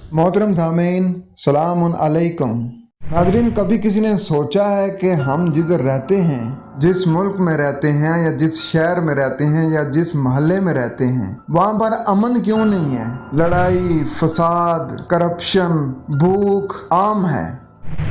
मोहतरम सामीन, सलाम अलैकुम। नाज़रीन, कभी किसी ने सोचा है कि हम जिधर रहते हैं, जिस मुल्क में रहते हैं या जिस शहर में रहते हैं या जिस मोहल्ले में रहते हैं, वहाँ पर अमन क्यों नहीं है? लड़ाई, फसाद, करप्शन, भूख आम है।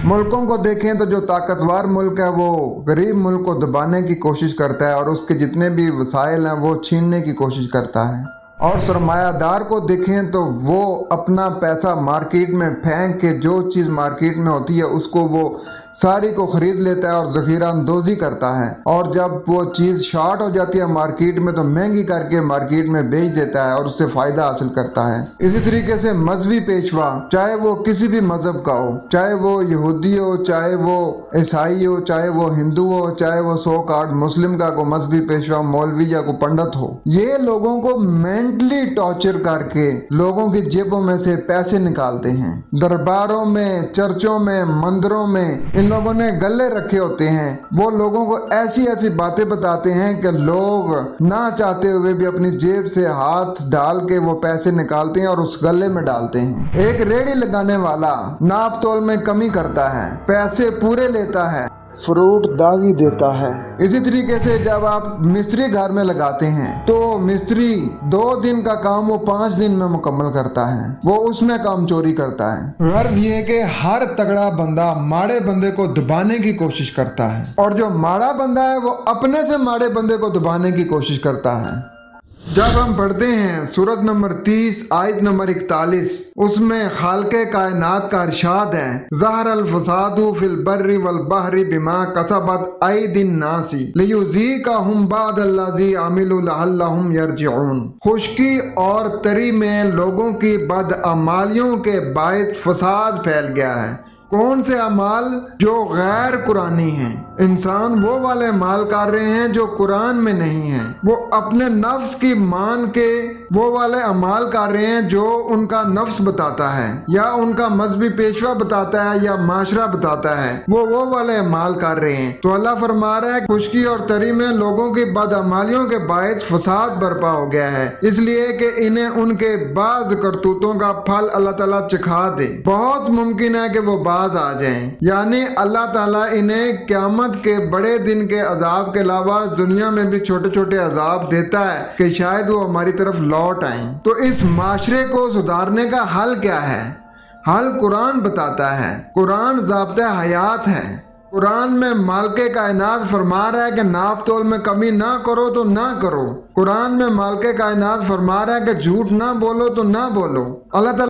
मुल्कों को देखें तो जो ताकतवर मुल्क है वो गरीब मुल्क को दबाने की कोशिश करता है और उसके जितने भी वसाइल हैं वो छीनने की कोशिश करता है। और सरमायादार को देखें तो वो अपना पैसा मार्केट में फेंक के जो चीज़ मार्केट में होती है उसको वो सारी को ख़रीद लेता है और ज़ख़ीरा अंदोज़ी करता है, और जब वो चीज़ शॉर्ट हो जाती है मार्केट में तो महंगी करके मार्केट में बेच देता है और उससे फ़ायदा हासिल करता है। इसी तरीके से मजहबी पेशवा, चाहे वो किसी भी मज़हब का हो, चाहे वो यहूदी हो, चाहे वो ईसाई हो, चाहे वो हिंदू हो, चाहे वो सो कार्ड मुस्लिम का को मजहबी पेशवा मौलवी या को पंडित हो, ये लोगों को मेंटली टॉर्चर करके लोगों की जेबों में से पैसे निकालते हैं। दरबारों में, चर्चों में, मंदिरों में इन लोगों ने गले रखे होते हैं। वो लोगों को ऐसी ऐसी बातें बताते हैं कि लोग ना चाहते हुए भी अपनी जेब से हाथ डाल के वो पैसे निकालते हैं और उस गले में डालते हैं। एक रेहड़ी लगाने वाला नाप तोल में कमी करता है, पैसे पूरे लेता है, फ्रूट दागी देता है। इसी तरीके से जब आप मिस्त्री घर में लगाते हैं तो मिस्त्री 2 दिन का काम वो 5 दिन में मुकम्मल करता है, वो उसमें काम चोरी करता है। गर्ज ये है कि हर तगड़ा बंदा माड़े बंदे को दबाने की कोशिश करता है और जो माड़ा बंदा है वो अपने से माड़े बंदे को दबाने की कोशिश करता है। जब हम पढ़ते हैं सूरत नंबर 30 आयत नंबर 41, उसमें खालके कायनात का इरशाद है, ज़हर अल फसादु फिल बर्रि वल बहरि बिमा कसबत ऐदिन नासी लियुज़ीक़हुम बअदल्लज़ी अमिलू लअल्लहुम यरजिऊन। खुश्की और तरी में लोगों की बदअमालियों के बायस फसाद फैल गया है। कौन से अमाल? जो गैर कुरानी हैं। इंसान वो वाले अमाल कर रहे हैं जो कुरान में नहीं है। वो अपने नफ्स की मान के वो वाले अमाल कर रहे हैं जो उनका नफ्स बताता है या उनका मजहबी पेशवा बताता है या माशरा बताता है, वो वाले अमाल कर रहे हैं। तो अल्लाह फरमा रहा है खुश्की और तरी में लोगों की बदअमालियों के बायस फसाद बर्पा हो गया है, इसलिए कि इन्हें उनके बाज करतूतों का फल अल्लाह ताला चखा दे। बहुत मुमकिन है कि वो आ जाएं, यानी अल्लाह ताला इन्हें क़यामत के बड़े दिन के अजाब के अलावा दुनिया में भी छोटे छोटे अजाब देता है कि शायद वो हमारी तरफ लौट आएं। तो इस माशरे को सुधारने का हल क्या है? हल कुरान बताता है। कुरान ज़ाब्ता हयात है। कुरान में मालिक कायनात फरमा रहा है कि नाप तोल में कमी ना करो तो ना करो। कुरान में मालिक कायनात फरमा रहा है कि झूठ ना बोलो तो ना बोलो। अल्लाह